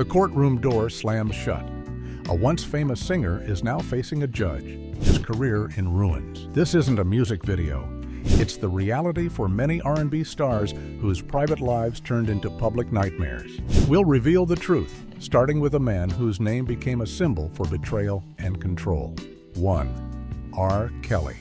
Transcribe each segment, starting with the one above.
The courtroom door slams shut. A once famous singer is now facing a judge, his career in ruins. This isn't a music video. It's the reality for many R&B stars whose private lives turned into public nightmares. We'll reveal the truth, starting with a man whose name became a symbol for betrayal and control. 1. R. Kelly.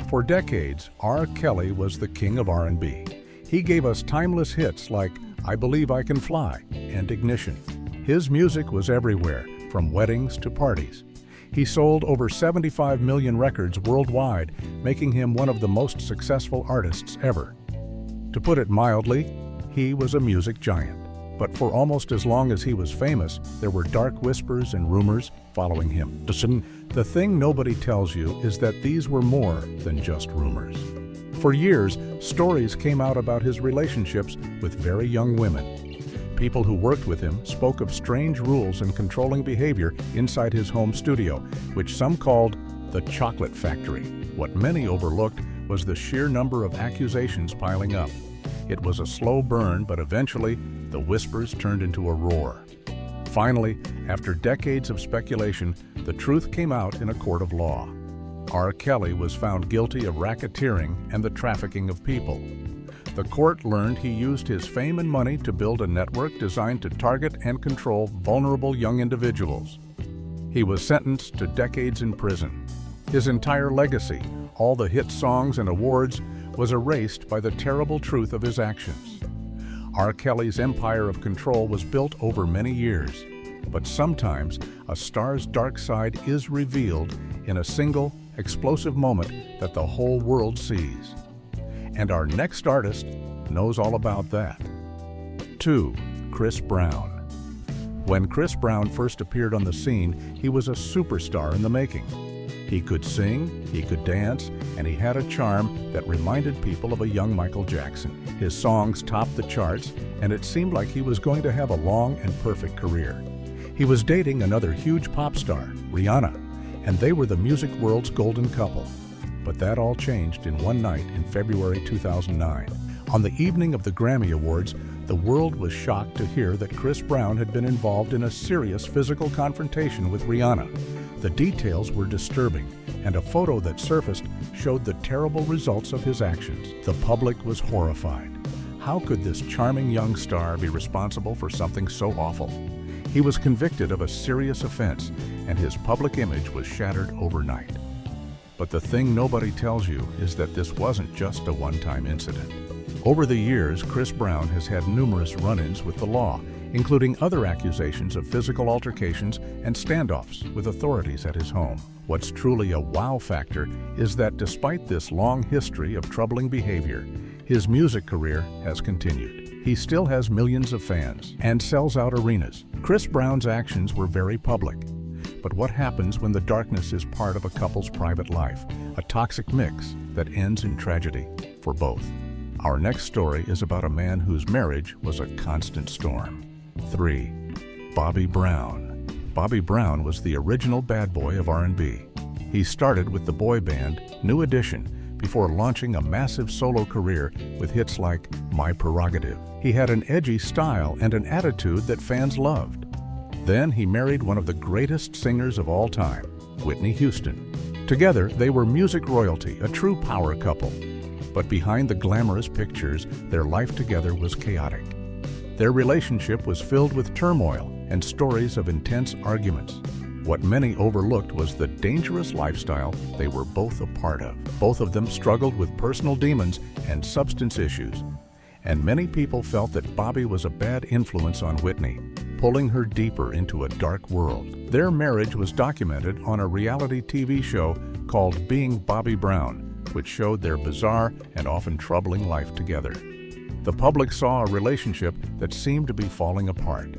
For decades, R. Kelly was the king of R&B. He gave us timeless hits like I Believe I Can Fly and Ignition. His music was everywhere, from weddings to parties. He sold over 75 million records worldwide, making him one of the most successful artists ever. To put it mildly, he was a music giant. But for almost as long as he was famous, there were dark whispers and rumors following him. The thing nobody tells you is that these were more than just rumors. For years, stories came out about his relationships with very young women. People who worked with him spoke of strange rules and controlling behavior inside his home studio, which some called the chocolate factory. What many overlooked was the sheer number of accusations piling up. It was a slow burn, but eventually, the whispers turned into a roar. Finally, after decades of speculation, the truth came out in a court of law. R. Kelly was found guilty of racketeering and the trafficking of people. The court learned he used his fame and money to build a network designed to target and control vulnerable young individuals. He was sentenced to decades in prison. His entire legacy, all the hit songs and awards, was erased by the terrible truth of his actions. R. Kelly's empire of control was built over many years, but sometimes a star's dark side is revealed in a single, explosive moment that the whole world sees. And our next artist knows all about that. 2. Chris Brown. When Chris Brown first appeared on the scene, he was a superstar in the making. He could sing, he could dance, and he had a charm that reminded people of a young Michael Jackson. His songs topped the charts, and it seemed like he was going to have a long and perfect career. He was dating another huge pop star, Rihanna, and they were the music world's golden couple. But that all changed in one night in February 2009. On the evening of the Grammy Awards, the world was shocked to hear that Chris Brown had been involved in a serious physical confrontation with Rihanna. The details were disturbing, and a photo that surfaced showed the terrible results of his actions. The public was horrified. How could this charming young star be responsible for something so awful? He was convicted of a serious offense, and his public image was shattered overnight. But the thing nobody tells you is that this wasn't just a one-time incident. Over the years, Chris Brown has had numerous run-ins with the law, including other accusations of physical altercations and standoffs with authorities at his home. What's truly a wow factor is that despite this long history of troubling behavior, his music career has continued. He still has millions of fans and sells out arenas. Chris Brown's actions were very public. But what happens when the darkness is part of a couple's private life, a toxic mix that ends in tragedy for both? Our next story is about a man whose marriage was a constant storm. 3. Bobby Brown. Bobby Brown was the original bad boy of R&B. He started with the boy band New Edition before launching a massive solo career with hits like My Prerogative. He had an edgy style and an attitude that fans loved. Then he married one of the greatest singers of all time, Whitney Houston. Together, they were music royalty, a true power couple. But behind the glamorous pictures, their life together was chaotic. Their relationship was filled with turmoil and stories of intense arguments. What many overlooked was the dangerous lifestyle they were both a part of. Both of them struggled with personal demons and substance issues. And many people felt that Bobby was a bad influence on Whitney, pulling her deeper into a dark world. Their marriage was documented on a reality TV show called Being Bobby Brown, which showed their bizarre and often troubling life together. The public saw a relationship that seemed to be falling apart.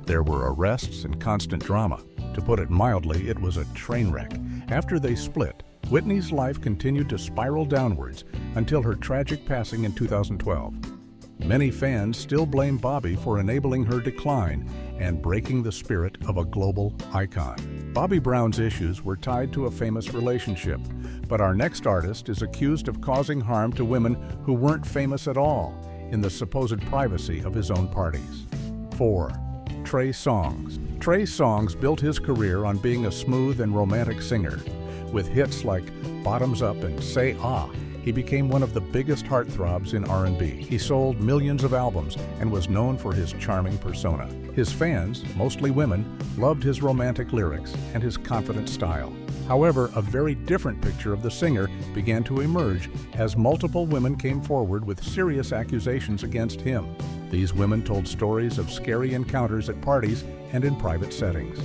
There were arrests and constant drama. To put it mildly, it was a train wreck. After they split, Whitney's life continued to spiral downwards until her tragic passing in 2012. Many fans still blame Bobby for enabling her decline and breaking the spirit of a global icon. Bobby Brown's issues were tied to a famous relationship, but our next artist is accused of causing harm to women who weren't famous at all in the supposed privacy of his own parties. 4. Trey Songz. Trey Songz built his career on being a smooth and romantic singer. With hits like Bottoms Up and Say Ah, he became one of the biggest heartthrobs in R&B. He sold millions of albums and was known for his charming persona. His fans, mostly women, loved his romantic lyrics and his confident style. However, a very different picture of the singer began to emerge as multiple women came forward with serious accusations against him. These women told stories of scary encounters at parties and in private settings.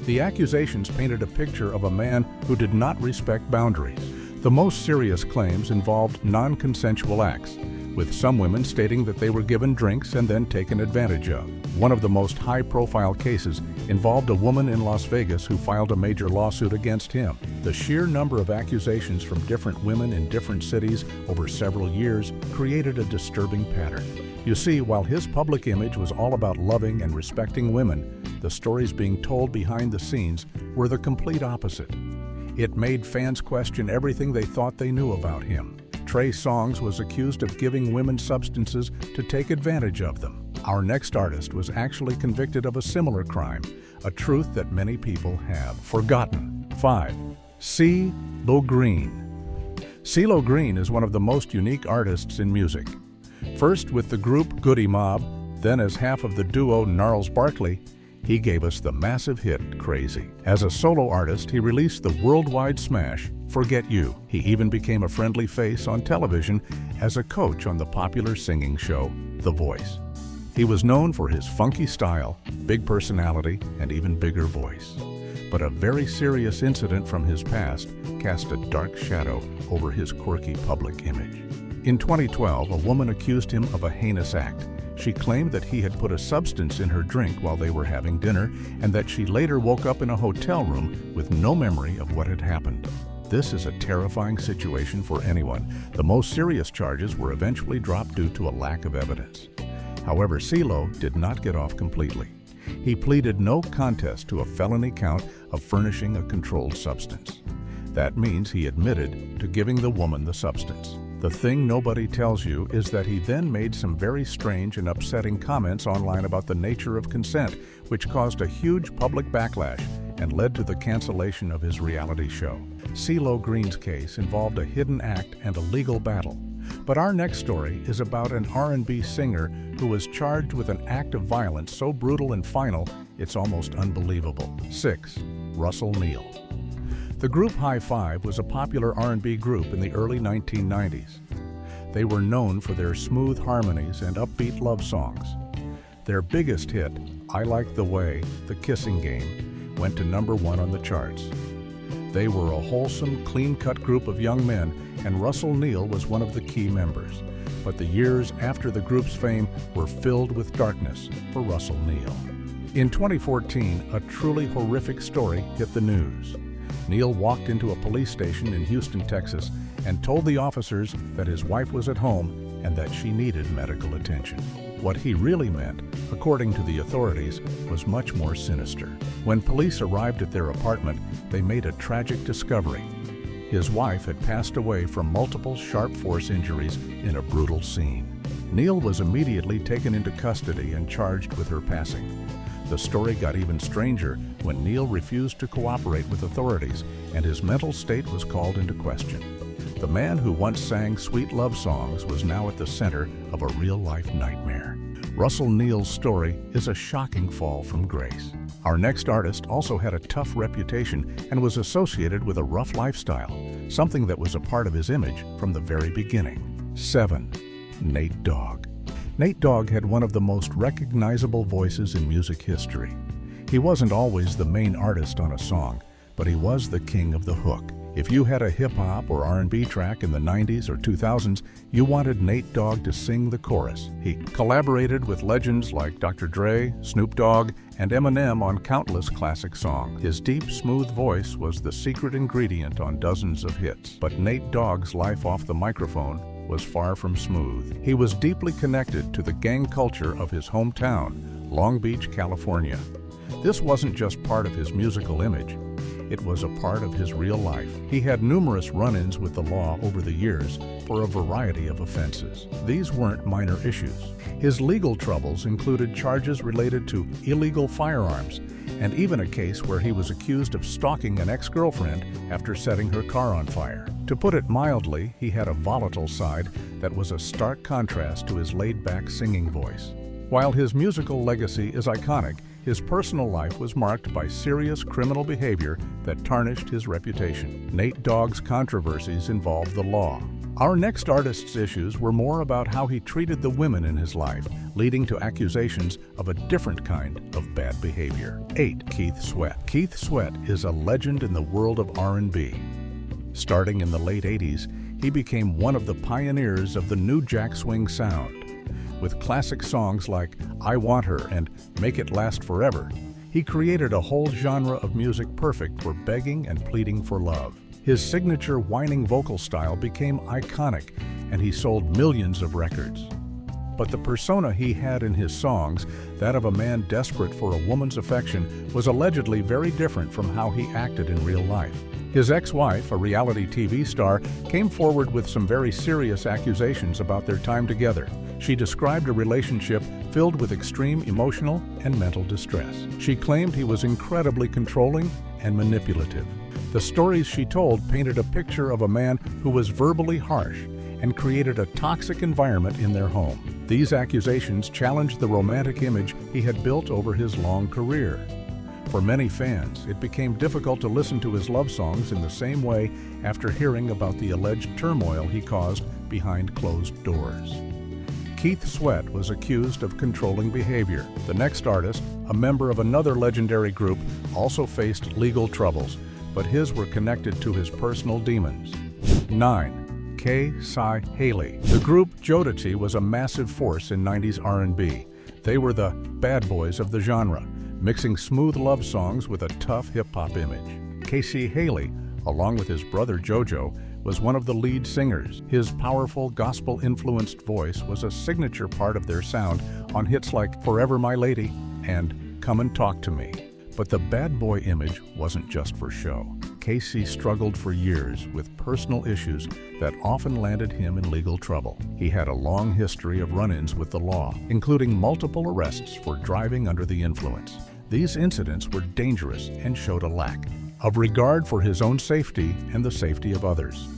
The accusations painted a picture of a man who did not respect boundaries. The most serious claims involved non-consensual acts, with some women stating that they were given drinks and then taken advantage of. One of the most high-profile cases involved a woman in Las Vegas who filed a major lawsuit against him. The sheer number of accusations from different women in different cities over several years created a disturbing pattern. You see, while his public image was all about loving and respecting women, the stories being told behind the scenes were the complete opposite. It made fans question everything they thought they knew about him. Trey Songz was accused of giving women substances to take advantage of them. Our next artist was actually convicted of a similar crime, a truth that many people have forgotten. 5. CeeLo Green. CeeLo Green is one of the most unique artists in music. First with the group Goodie Mob, then as half of the duo Gnarls Barkley, he gave us the massive hit Crazy. As a solo artist, he released the worldwide smash Forget You. He even became a friendly face on television as a coach on the popular singing show The Voice. He was known for his funky style, big personality, and even bigger voice. But a very serious incident from his past cast a dark shadow over his quirky public image. In 2012, a woman accused him of a heinous act. She claimed that he had put a substance in her drink while they were having dinner and that she later woke up in a hotel room with no memory of what had happened. This is a terrifying situation for anyone. The most serious charges were eventually dropped due to a lack of evidence. However, CeeLo did not get off completely. He pleaded no contest to a felony count of furnishing a controlled substance. That means he admitted to giving the woman the substance. The thing nobody tells you is that he then made some very strange and upsetting comments online about the nature of consent, which caused a huge public backlash and led to the cancellation of his reality show. CeeLo Green's case involved a hidden act and a legal battle. But our next story is about an R&B singer who was charged with an act of violence so brutal and final, it's almost unbelievable. 6. Russell Neal. The group High Five was a popular R&B group in the early 1990s. They were known for their smooth harmonies and upbeat love songs. Their biggest hit, I Like the Way, The Kissing Game, went to #1 on the charts. They were a wholesome, clean-cut group of young men, and Russell Neal was one of the key members. But the years after the group's fame were filled with darkness for Russell Neal. In 2014, a truly horrific story hit the news. Neal walked into a police station in Houston, Texas, and told the officers that his wife was at home and that she needed medical attention. What he really meant, according to the authorities, was much more sinister. When police arrived at their apartment, they made a tragic discovery. His wife had passed away from multiple sharp force injuries in a brutal scene. Neal was immediately taken into custody and charged with her passing. The story got even stranger when Neal refused to cooperate with authorities and his mental state was called into question. The man who once sang sweet love songs was now at the center of a real-life nightmare. Russell Neal's story is a shocking fall from grace. Our next artist also had a tough reputation and was associated with a rough lifestyle, something that was a part of his image from the very beginning. 7. Nate Dogg. Nate Dogg had one of the most recognizable voices in music history. He wasn't always the main artist on a song, but he was the king of the hook. If you had a hip-hop or R&B track in the 90s or 2000s, you wanted Nate Dogg to sing the chorus. He collaborated with legends like Dr. Dre, Snoop Dogg, and Eminem on countless classic songs. His deep, smooth voice was the secret ingredient on dozens of hits. But Nate Dogg's life off the microphone was far from smooth. He was deeply connected to the gang culture of his hometown, Long Beach, California. This wasn't just part of his musical image. It was a part of his real life. He had numerous run-ins with the law over the years for a variety of offenses. These weren't minor issues. His legal troubles included charges related to illegal firearms and even a case where he was accused of stalking an ex-girlfriend after setting her car on fire. To put it mildly, he had a volatile side that was a stark contrast to his laid-back singing voice. While his musical legacy is iconic, his personal life was marked by serious criminal behavior that tarnished his reputation. Nate Dogg's controversies involved the law. Our next artist's issues were more about how he treated the women in his life, leading to accusations of a different kind of bad behavior. 8. Keith Sweat. Keith Sweat is a legend in the world of R&B. Starting in the late 80s, he became one of the pioneers of the new jack swing sound. With classic songs like I Want Her and Make It Last Forever, he created a whole genre of music perfect for begging and pleading for love. His signature whining vocal style became iconic, and he sold millions of records. But the persona he had in his songs, that of a man desperate for a woman's affection, was allegedly very different from how he acted in real life. His ex-wife, a reality TV star, came forward with some very serious accusations about their time together. She described a relationship filled with extreme emotional and mental distress. She claimed he was incredibly controlling and manipulative. The stories she told painted a picture of a man who was verbally harsh and created a toxic environment in their home. These accusations challenged the romantic image he had built over his long career. For many fans, it became difficult to listen to his love songs in the same way after hearing about the alleged turmoil he caused behind closed doors. Keith Sweat was accused of controlling behavior. The next artist, a member of another legendary group, also faced legal troubles, but his were connected to his personal demons. 9. K-Ci Hailey. The group Jodeci was a massive force in 90s R&B. They were the bad boys of the genre, mixing smooth love songs with a tough hip-hop image. K-Ci Hailey, along with his brother JoJo, was one of the lead singers. His powerful gospel-influenced voice was a signature part of their sound on hits like Forever My Lady and Come and Talk to Me. But the bad boy image wasn't just for show. K-Ci struggled for years with personal issues that often landed him in legal trouble. He had a long history of run-ins with the law, including multiple arrests for driving under the influence. These incidents were dangerous and showed a lack of regard for his own safety and the safety of others.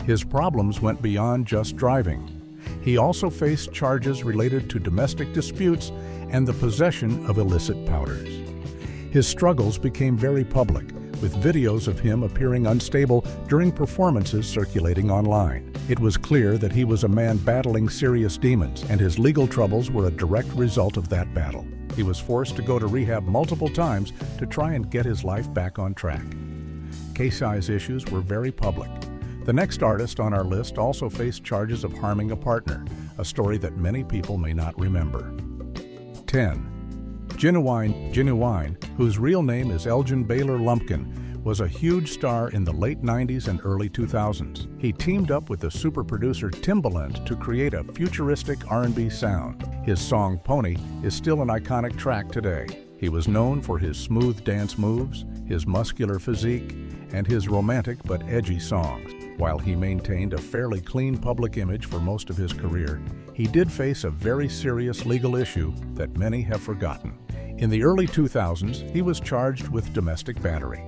His problems went beyond just driving. He also faced charges related to domestic disputes and the possession of illicit powders. His struggles became very public, with videos of him appearing unstable during performances circulating online. It was clear that he was a man battling serious demons, and his legal troubles were a direct result of that battle. He was forced to go to rehab multiple times to try and get his life back on track. K-Ci's issues were very public. The next artist on our list also faced charges of harming a partner, a story that many people may not remember. 10. Ginuwine, whose real name is Elgin Baylor Lumpkin, was a huge star in the late 90s and early 2000s. He teamed up with the super producer Timbaland to create a futuristic R&B sound. His song Pony is still an iconic track today. He was known for his smooth dance moves, his muscular physique, and his romantic but edgy songs. While he maintained a fairly clean public image for most of his career, he did face a very serious legal issue that many have forgotten. In the early 2000s, he was charged with domestic battery.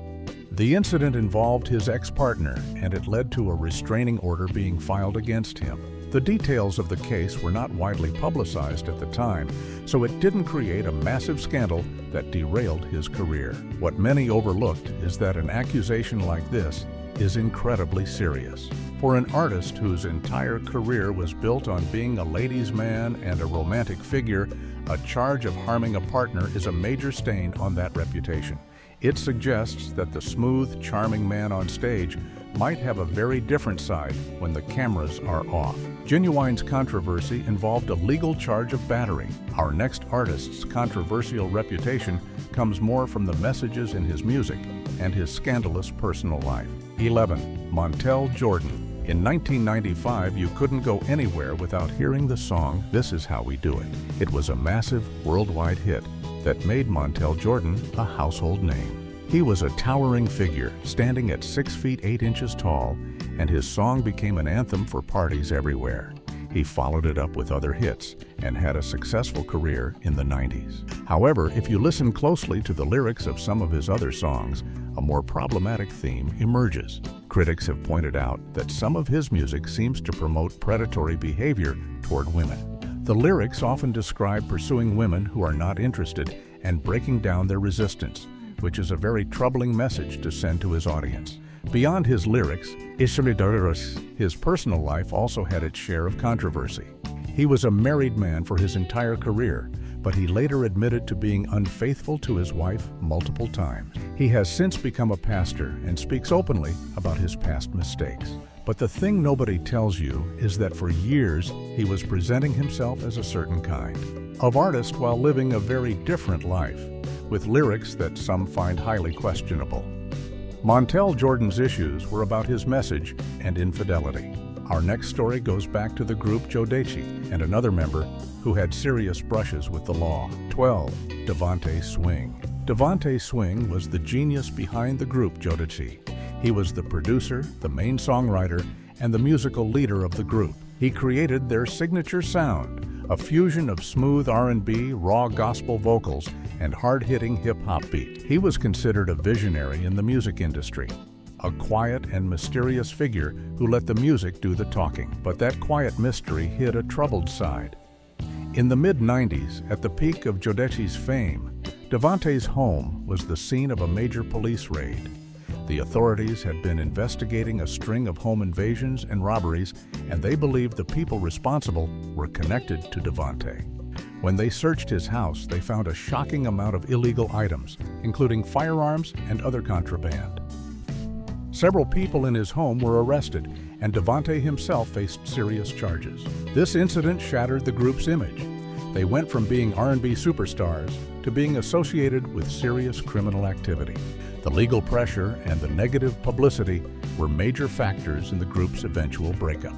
The incident involved his ex-partner, and it led to a restraining order being filed against him. The details of the case were not widely publicized at the time, so it didn't create a massive scandal that derailed his career. What many overlooked is that an accusation like this is incredibly serious. For an artist whose entire career was built on being a ladies' man and a romantic figure, a charge of harming a partner is a major stain on that reputation. It suggests that the smooth, charming man on stage might have a very different side when the cameras are off. Ginuwine's controversy involved a legal charge of battery. Our next artist's controversial reputation comes more from the messages in his music and his scandalous personal life. 11. Montel Jordan. In 1995, you couldn't go anywhere without hearing the song This Is How We Do It. It was a massive worldwide hit that made Montel Jordan a household name. He was a towering figure, standing at 6 feet 8 inches tall, and his song became an anthem for parties everywhere. He followed it up with other hits and had a successful career in the 90s. However, if you listen closely to the lyrics of some of his other songs, a more problematic theme emerges. Critics have pointed out that some of his music seems to promote predatory behavior toward women. The lyrics often describe pursuing women who are not interested and breaking down their resistance, which is a very troubling message to send to his audience. Beyond his lyrics, his personal life also had its share of controversy. He was a married man for his entire career, but he later admitted to being unfaithful to his wife multiple times. He has since become a pastor and speaks openly about his past mistakes. But the thing nobody tells you is that for years he was presenting himself as a certain kind of artist while living a very different life, with lyrics that some find highly questionable. Montel Jordan's issues were about his message and infidelity. Our next story goes back to the group Jodeci and another member who had serious brushes with the law. 12. Devante Swing. Devante Swing was the genius behind the group Jodeci. He was the producer, the main songwriter, and the musical leader of the group. He created their signature sound, a fusion of smooth R&B, raw gospel vocals, and hard-hitting hip-hop beat. He was considered a visionary in the music industry, a quiet and mysterious figure who let the music do the talking. But that quiet mystery hid a troubled side. In the mid-90s, at the peak of Jodeci's fame, Devante's home was the scene of a major police raid. The authorities had been investigating a string of home invasions and robberies, and they believed the people responsible were connected to Devante. When they searched his house, they found a shocking amount of illegal items, including firearms and other contraband. Several people in his home were arrested, and Devante himself faced serious charges. This incident shattered the group's image. They went from being R&B superstars to being associated with serious criminal activity. The legal pressure and the negative publicity were major factors in the group's eventual breakup.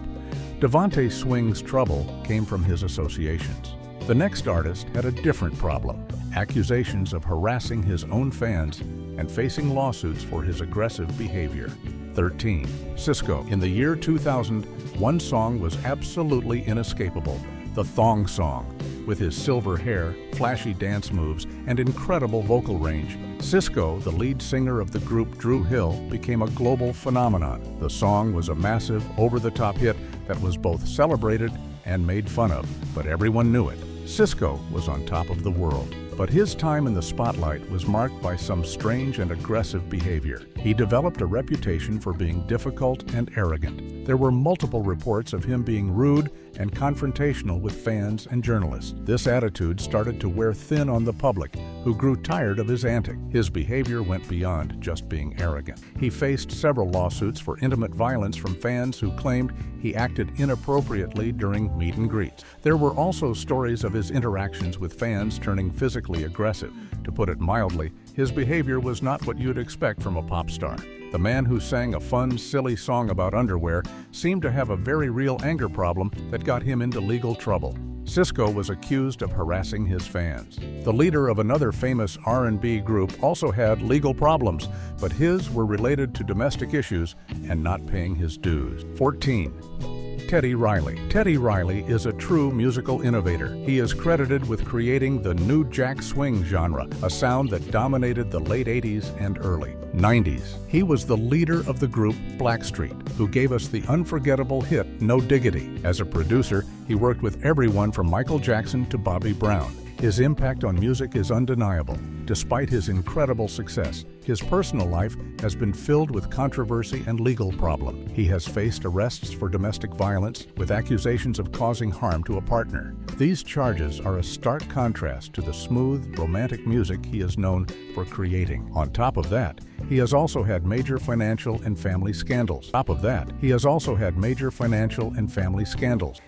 Devante Swing's trouble came from his associations. The next artist had a different problem: accusations of harassing his own fans and facing lawsuits for his aggressive behavior. 13. Sisqó. In the year 2000, one song was absolutely inescapable: the Thong Song. With his silver hair, flashy dance moves, and incredible vocal range, Sisqó, the lead singer of the group Dru Hill, became a global phenomenon. The song was a massive, over-the-top hit that was both celebrated and made fun of, but everyone knew it. Sisqó was on top of the world. But his time in the spotlight was marked by some strange and aggressive behavior. He developed a reputation for being difficult and arrogant. There were multiple reports of him being rude and confrontational with fans and journalists. This attitude started to wear thin on the public, who grew tired of his antics. His behavior went beyond just being arrogant. He faced several lawsuits for intimate violence from fans who claimed he acted inappropriately during meet and greets. There were also stories of his interactions with fans turning physically aggressive. To put it mildly, his behavior was not what you'd expect from a pop star. The man who sang a fun, silly song about underwear seemed to have a very real anger problem that got him into legal trouble. Sisqó was accused of harassing his fans. The leader of another famous R&B group also had legal problems, but his were related to domestic issues and not paying his dues. 14. Teddy Riley. Teddy Riley is a true musical innovator. He is credited with creating the new jack swing genre, a sound that dominated the late 80s and early 90s. He was the leader of the group Blackstreet, who gave us the unforgettable hit No Diggity. As a producer, he worked with everyone from Michael Jackson to Bobby Brown. His impact on music is undeniable. Despite his incredible success, his personal life has been filled with controversy and legal problems. He has faced arrests for domestic violence with accusations of causing harm to a partner. These charges are a stark contrast to the smooth, romantic music he is known for creating. On top of that, he has also had major financial and family scandals.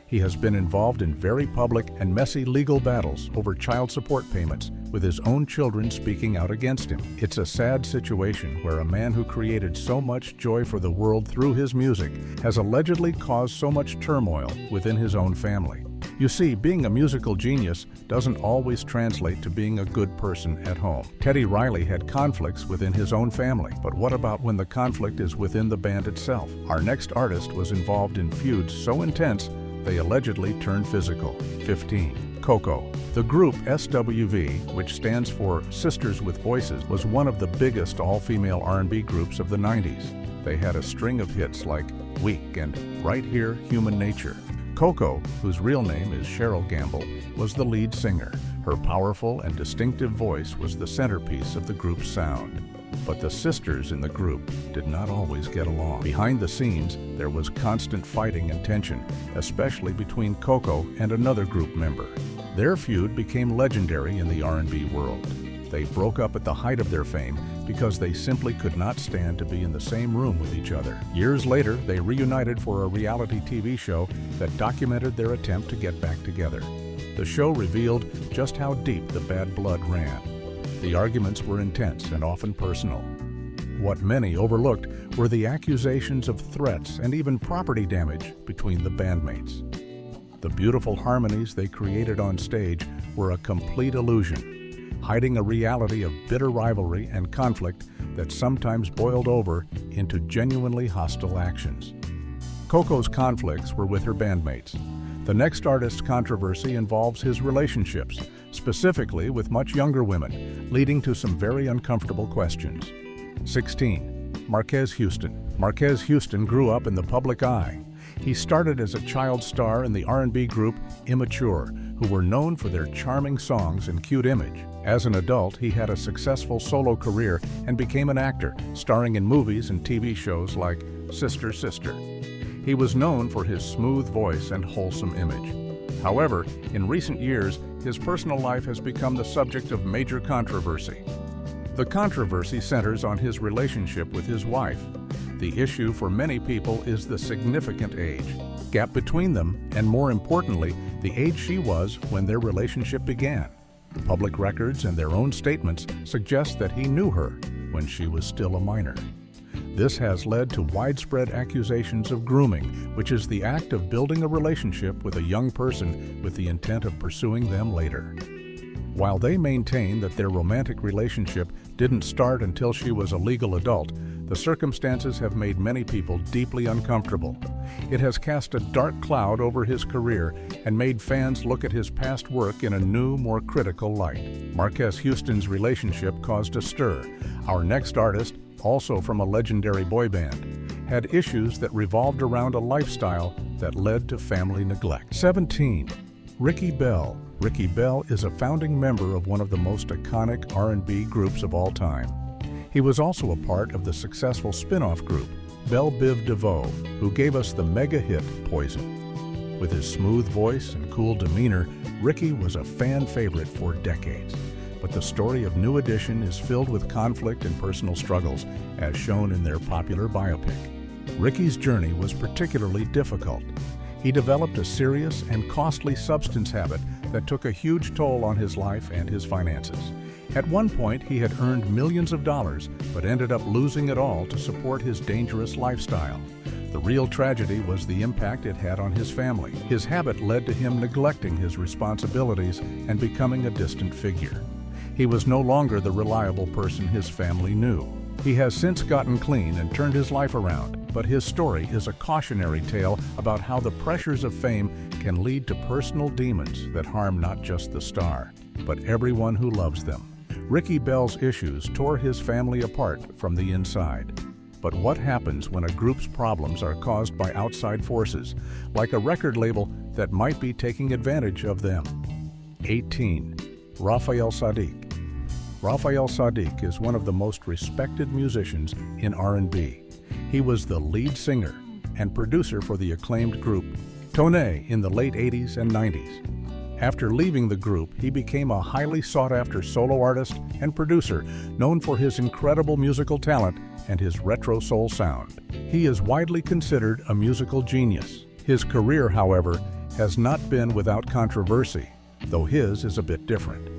He has been involved in very public and messy legal battles over child support payments, with his own children speaking out against him. It's a sad situation where a man who created so much joy for the world through his music has allegedly caused so much turmoil within his own family. You see, being a musical genius doesn't always translate to being a good person at home. Teddy Riley had conflicts within his own family, but what about when the conflict is within the band itself? Our next artist was involved in feuds so intense they allegedly turned physical. 15. Coco. The group SWV, which stands for Sisters with Voices, was one of the biggest all-female R&B groups of the 90s. They had a string of hits like Weak and Right Here, Human Nature. Coco, whose real name is Cheryl Gamble, was the lead singer. Her powerful and distinctive voice was the centerpiece of the group's sound. But the sisters in the group did not always get along. Behind the scenes, there was constant fighting and tension, especially between Coco and another group member. Their feud became legendary in the R&B world. They broke up at the height of their fame because they simply could not stand to be in the same room with each other. Years later, they reunited for a reality TV show that documented their attempt to get back together. The show revealed just how deep the bad blood ran. The arguments were intense and often personal. What many overlooked were the accusations of threats and even property damage between the bandmates. The beautiful harmonies they created on stage were a complete illusion, hiding a reality of bitter rivalry and conflict that sometimes boiled over into genuinely hostile actions. Coco's conflicts were with her bandmates. The next artist's controversy involves his relationships, specifically with much younger women, leading to some very uncomfortable questions. 16. Marques Houston. Marques Houston grew up in the public eye. He started as a child star in the R&B group Immature, who were known for their charming songs and cute image. As an adult, he had a successful solo career and became an actor, starring in movies and TV shows like Sister, Sister. He was known for his smooth voice and wholesome image. However, in recent years, his personal life has become the subject of major controversy. The controversy centers on his relationship with his wife. The issue for many people is the significant age gap between them, and more importantly, the age she was when their relationship began. Public records and their own statements suggest that he knew her when she was still a minor. This has led to widespread accusations of grooming, which is the act of building a relationship with a young person with the intent of pursuing them later. While they maintain that their romantic relationship didn't start until she was a legal adult, the circumstances have made many people deeply uncomfortable. It has cast a dark cloud over his career and made fans look at his past work in a new, more critical light. Marques Houston's relationship caused a stir. Our next artist, also from a legendary boy band, had issues that revolved around a lifestyle that led to family neglect. 17. Ricky Bell. Ricky Bell is a founding member of one of the most iconic R&B groups of all time. He was also a part of the successful spin-off group, Belle Biv DeVoe, who gave us the mega hit Poison. With his smooth voice and cool demeanor, Ricky was a fan favorite for decades. But the story of New Edition is filled with conflict and personal struggles, as shown in their popular biopic. Ricky's journey was particularly difficult. He developed a serious and costly substance habit that took a huge toll on his life and his finances. At one point, he had earned millions of dollars, but ended up losing it all to support his dangerous lifestyle. The real tragedy was the impact it had on his family. His habit led to him neglecting his responsibilities and becoming a distant figure. He was no longer the reliable person his family knew. He has since gotten clean and turned his life around, but his story is a cautionary tale about how the pressures of fame can lead to personal demons that harm not just the star, but everyone who loves them. Ricky Bell's issues tore his family apart from the inside. But what happens when a group's problems are caused by outside forces, like a record label that might be taking advantage of them? 18. Raphael Saadiq. Raphael Saadiq is one of the most respected musicians in R&B. He was the lead singer and producer for the acclaimed group Tonne in the late 80s and 90s. After leaving the group, he became a highly sought-after solo artist and producer known for his incredible musical talent and his retro soul sound. He is widely considered a musical genius. His career, however, has not been without controversy, though his is a bit different.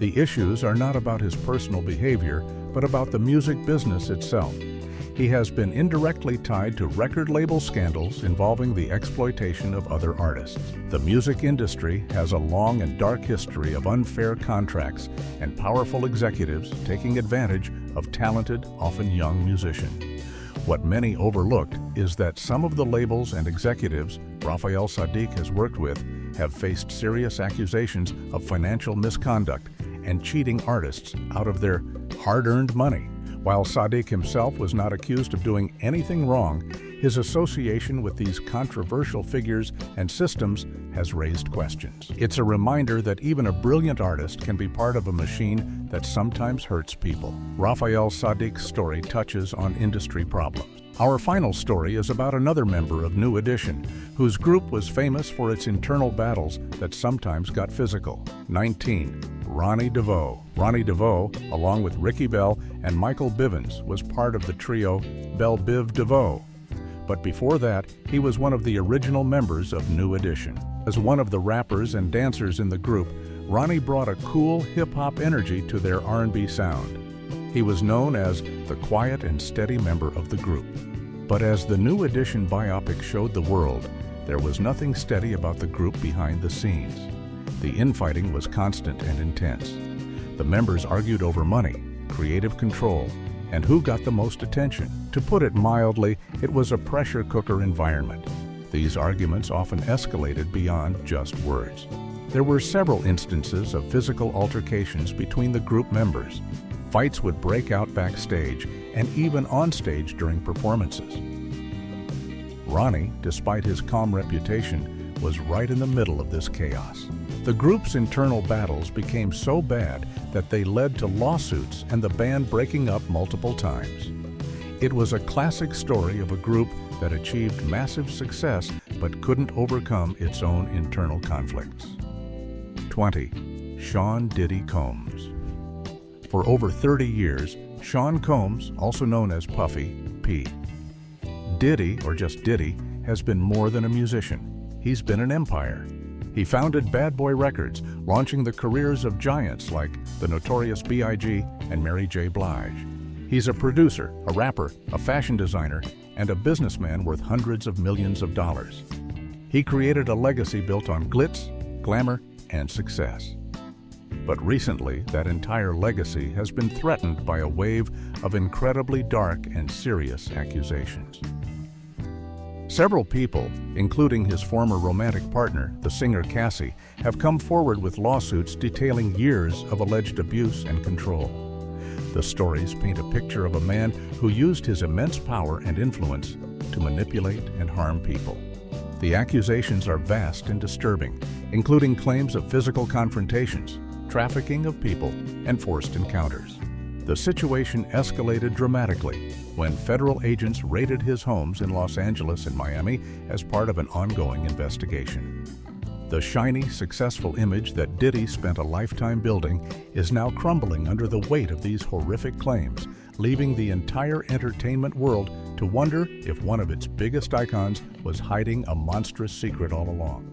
The issues are not about his personal behavior, but about the music business itself. He he has been indirectly tied to record label scandals involving the exploitation of other artists. The music industry has a long and dark history of unfair contracts and powerful executives taking advantage of talented, often young musicians. What many overlooked is that some of the labels and executives Raphael Saadiq has worked with have faced serious accusations of financial misconduct and cheating artists out of their hard-earned money. While Saadiq himself was not accused of doing anything wrong, his association with these controversial figures and systems has raised questions. It's a reminder that even a brilliant artist can be part of a machine that sometimes hurts people. Raphael Saadiq's story touches on industry problems. Our final story is about another member of New Edition, whose group was famous for its internal battles that sometimes got physical. 19. Ronnie DeVoe. Ronnie DeVoe, along with Ricky Bell and Michael Bivins, was part of the trio Bell Biv DeVoe. But before that, he was one of the original members of New Edition. As one of the rappers and dancers in the group, Ronnie brought a cool hip-hop energy to their R&B sound. He was known as the quiet and steady member of the group. But as the New Edition biopic showed the world, there was nothing steady about the group behind the scenes. The infighting was constant and intense. The members argued over money, creative control, and who got the most attention. To put it mildly, it was a pressure cooker environment. These arguments often escalated beyond just words. There were several instances of physical altercations between the group members. Fights would break out backstage and even on stage during performances. Ronnie, despite his calm reputation, was right in the middle of this chaos. The group's internal battles became so bad that they led to lawsuits and the band breaking up multiple times. It was a classic story of a group that achieved massive success but couldn't overcome its own internal conflicts. 20. Sean Diddy Combs. For over 30 years, Sean Combs, also known as Puffy P. Diddy, or just Diddy, has been more than a musician. He's been an empire. He founded Bad Boy Records, launching the careers of giants like the Notorious B.I.G. and Mary J. Blige. He's a producer, a rapper, a fashion designer, and a businessman worth hundreds of millions of dollars. He created a legacy built on glitz, glamour, and success. But recently, that entire legacy has been threatened by a wave of incredibly dark and serious accusations. Several people, including his former romantic partner, the singer Cassie, have come forward with lawsuits detailing years of alleged abuse and control. The stories paint a picture of a man who used his immense power and influence to manipulate and harm people. The accusations are vast and disturbing, including claims of physical confrontations, trafficking of people, and forced encounters. The situation escalated dramatically when federal agents raided his homes in Los Angeles and Miami as part of an ongoing investigation. The shiny, successful image that Diddy spent a lifetime building is now crumbling under the weight of these horrific claims, leaving the entire entertainment world to wonder if one of its biggest icons was hiding a monstrous secret all along.